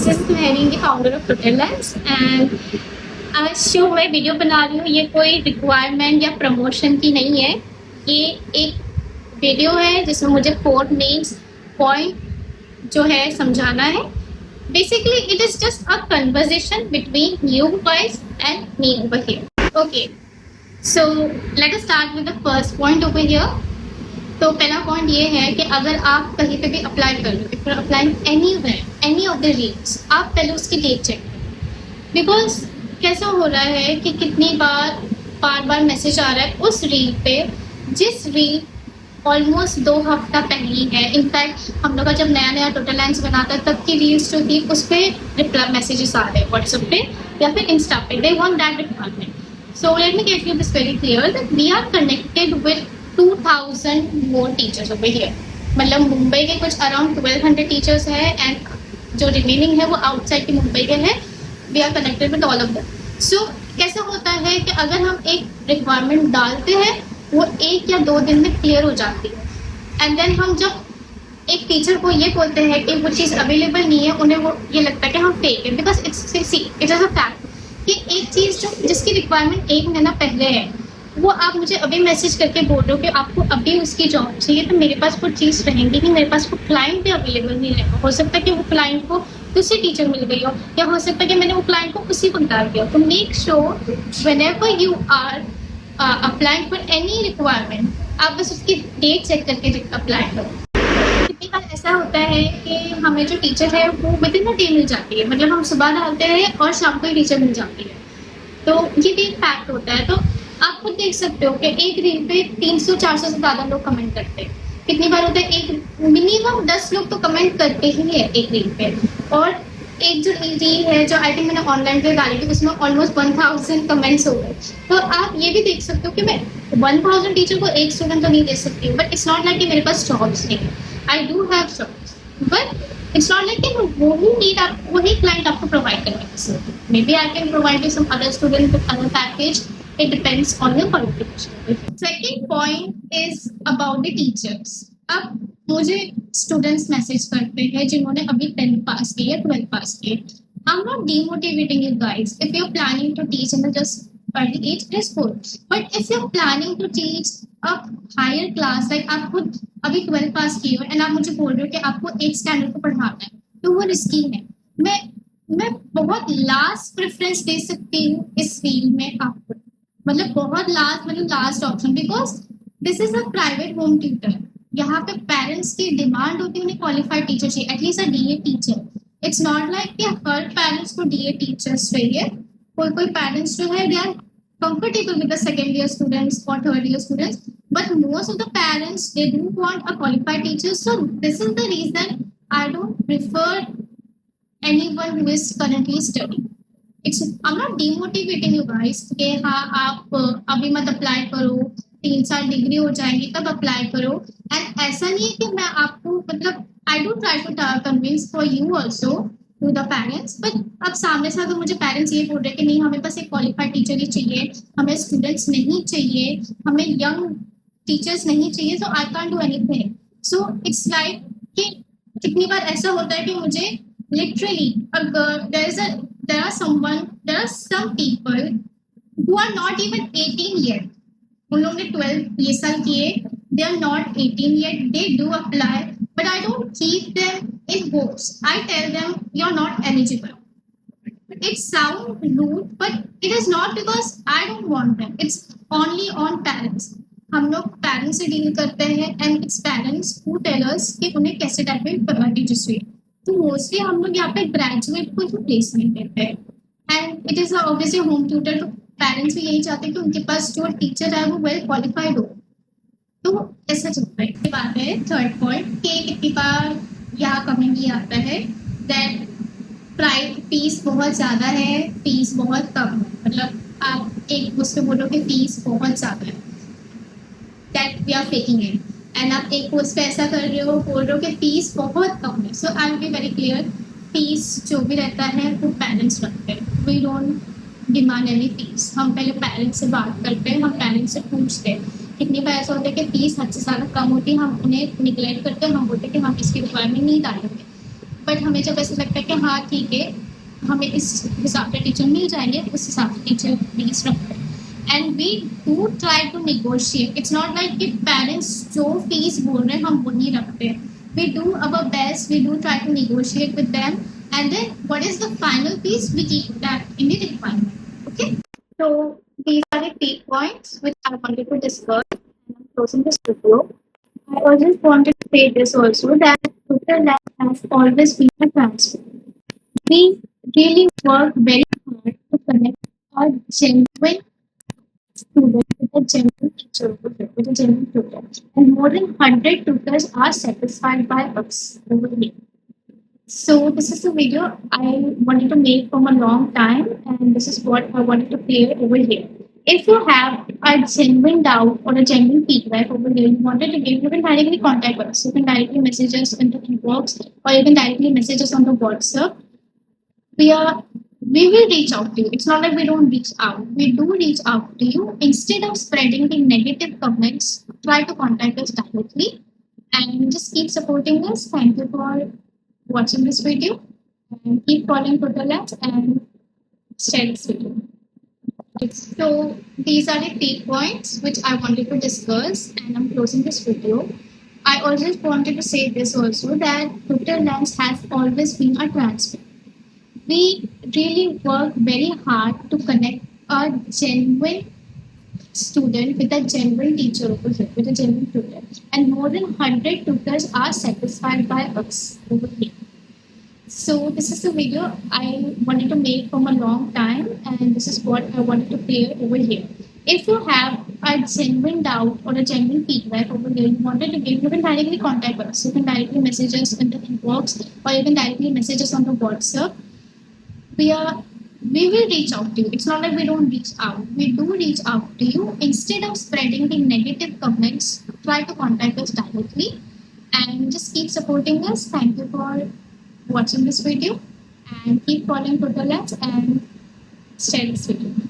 This is Mary, the founder of TotalLens, and आज जो मैं वीडियो बना रही हूँ ये कोई रिक्वायरमेंट या प्रमोशन की नहीं है। ये एक वीडियो है जिसमें मुझे 4 मेन पॉइंट जो है समझाना है। Basically it is just a conversation between you guys and me over here. Okay, so let us start with the first point over here. तो पहला पॉइंट ये है कि अगर आप कहीं पे भी अप्लाई कर लो, if you are applying anywhere any of the reels, आप पहले उसकी डेट चेक करें। बिकॉज कैसा हो रहा है कि कितनी बार मैसेज आ रहा है उस रील पे जिस रील ऑलमोस्ट 2 हफ्ता पहले है। इनफैक्ट हम लोग का जब नया टोटललेंस बना था तब की रील्स जो थी उस पर रिप्लाई मैसेजेस आ रहे हैं व्हाट्सएप पे या फिर इंस्टा पे। They want that requirement. So let me get you this very clear that we are connected with 2000 more teachers over here। मतलब मुंबई के कुछ अराउंड 1200 टीचर्स है एंड जो रिमेनिंग है वो आउटसाइड के मुंबई के हैं। We are connected with all of them. So कैसा होता है कि अगर हम एक रिक्वायरमेंट डालते हैं वो 1 या 2 दिन में क्लियर हो जाती है, एंड देन हम जब एक टीचर को ये बोलते हैं कि वो चीज़ अवेलेबल नहीं है, उन्हें वो ये लगता है कि हम फेक है। Because it is a fact कि एक चीज़ जो जिसकी रिक्वायरमेंट 1 महीना पहले है वो आप मुझे अभी मैसेज करके बोल रहे हो कि आपको अभी उसकी जॉब चाहिए, तो मेरे पास वो चीज़ रहेंगी कि मेरे पास वो क्लाइंट भी अवेलेबल नहीं रहेगा। हो सकता है कि वो क्लाइंट को दूसरी टीचर मिल गई हो, या हो सकता है कि मैंने वो क्लाइंट को उसी वक्त डाल दिया। तो make sure whenever you are applying for any requirement, आप बस उसकी डेट चेक करके अप्लाई करो। कितनी बार ऐसा होता है कि हमें जो टीचर है वो with in a day meal जाती है। मतलब हम सुबह डालते हैं और शाम को ही टीचर मिल जाती है। तो ये भी एक फैक्ट होता है। तो आप खुद देख सकते हो कि एक रील पे 300-400 से ज़्यादा लोग कमेंट करते हैं। कितनी बार होता है एक मिनिमम 10 लोग तो कमेंट करते ही है एक रील पे। और एक जो रील है जो आई थिंक मैंने ऑनलाइन पे डाली थी उसमें ऑलमोस्ट 1000 कमेंट्स हो गए। तो आप ये भी देख सकते हो कि मैं 1000 टीचर को एक स्टूडेंट तो नहीं दे सकती हूँ। बट इट्स नॉट लाइक कि मेरे पास जॉब्स नहीं है। I do have jobs, but it's not like कि वही नीड आप वही क्लाइंट आपको प्रोवाइड करने। Maybe I can provide you some other student with other package. It depends on your qualification. Second point is about the teachers. अब मुझे students message करते हैं जिन्होंने अभी 10th पास की या 12th पास की। I'm not demotivating you guys. If you're planning to teach in the just early age, it is good. But if you're planning to teach a higher class, like आप खुद अभी 12th पास की हो and आप मुझे बोल रहे हो कि आपको 8th स्टैंडर्ड को पढ़ाना है, तो वो रिस्की है। मैं बहुत लास्ट प्रेफरेंस दे सकती हूँ इस फील्ड में आपको, मतलब बहुत last option. Because this is a private home tutor. यहाँ पे पेरेंट्स की डिमांड होती है उन्हें क्वालिफाइड टीचर चाहिए, at least a DA teacher. It's not like कि हर पेरेंट्स को डीए टीचर्स चाहिए। कोई पेरेंट्स जो है they are comfortable with the second year students और third year students, but most of the parents they do want a qualified teacher. So this is the reason I don't prefer anyone who is currently studying. I'm not demotivating you guys कि हाँ आप अभी मत apply करो, 3 साल degree हो जाएंगी तब अप्लाई करो। एंड ऐसा नहीं है कि मैं आपको मतलब I do try to convince for you also to the parents. But अब सामने से अगर मुझे पेरेंट्स ये बोल रहे हैं कि नहीं हमें बस एक क्वालिफाइड टीचर ही चाहिए, हमें स्टूडेंट्स नहीं चाहिए, हमें यंग टीचर्स नहीं चाहिए, so I can't do anything. So it's like कि कितनी बार ऐसा होता है कि मुझे लिटरली अगर there are some people who are not even 18 yet. उन लोगों ने 12 ये साल किए, they are not 18 yet, they do apply, but I don't keep them in hopes. I tell them you're not eligible. It sounds rude, but it is not because I don't want them. It's only on parents. हम लोग parents से deal करते हैं and it's parents who tell us कि उन्हें कैसे type में teachers चाहिए। तो मोस्टली हम लोग यहाँ पे ग्रेजुएट को ही प्लेसमेंट देते हैं and it is obviously home tutor. तो पेरेंट्स भी यही चाहते हैं कि उनके पास जो टीचर है वो वेल क्वालिफाइड हो। तो ऐसा चलता है। ये बात है थर्ड पॉइंट कि कितनी बार यहाँ कमेंट ये आता है दैट प्राइस फीस बहुत ज़्यादा है, फीस बहुत कम है। मतलब आप एक उससे बोलो कि फीस बहुत ज़्यादा है, that we are faking it. And आप एक कोर्स पे ऐसा कर रहे हो, बोल रहे हो कि फीस बहुत कम है। So I will be very clear, fees जो भी रहता है वो पेरेंट्स रखते हैं। We don't demand any fees. हम पहले पेरेंट्स से बात करते हैं, हम पेरेंट्स से पूछते हैं। कितनी बार ऐसा होता है कि फीस हद से ज़्यादा कम होती है, हम उन्हें निगलेक्ट करते हैं, हम बोलते हैं कि हम इसकी रिक्वायरमेंट नहीं डालेंगे। बट हमें जब ऐसा लगता है कि हाँ ठीक है, हमें इस हिसाब से टीचर मिल जाएंगे, उस हिसाब से टीचर प्लीज रखते हैं। And we do try to negotiate, it's not like कि पेरेंट्स जो फीस बोल रहे हैं हम वही रखते हैं। We do our best, we do try to negotiate with them, and then what is the final piece, we keep that in the requirement. Okay, so these are the key points which I wanted to discuss. I'm closing this video. I also wanted to say this also, that Twitter Lab has always been a transfer. We really work very hard to connect a genuine student with a genuine teacher, with a genuine tutor, and more than 100 tutors are satisfied by us over here. So this is a video I wanted to make from a long time, and this is what I wanted to clear over here. If you have a genuine doubt or a genuine feedback over here you wanted to give, you can directly contact us. You can directly message us in the inbox, or you can directly message us on the WhatsApp. We are we will reach out to you. It's not like we don't reach out. We do reach out to you. Instead of spreading the negative comments, try to contact us directly and just keep supporting us. Thank you for watching this video, and keep following Twitter Labs and share this video. So these are the key points which I wanted to discuss, and I'm closing this video. I also wanted to say this also, that Twitter Labs has always been a transfer. We really work very hard to connect a genuine student with a genuine teacher over here, with a genuine tutor, and more than 100 tutors are satisfied by us over here. So this is a video I wanted to make from a long time, and this is what I wanted to clear over here. If you have a genuine doubt or a genuine feedback over here you wanted to give, you can directly contact us. You can directly message us in the inbox, or you can directly message us on the WhatsApp. We will reach out to you. It's not like we don't reach out. We do reach out to you. Instead of spreading the negative comments, try to contact us directly and just keep supporting us. Thank you for watching this video, and keep following Twitter Labs and share this video.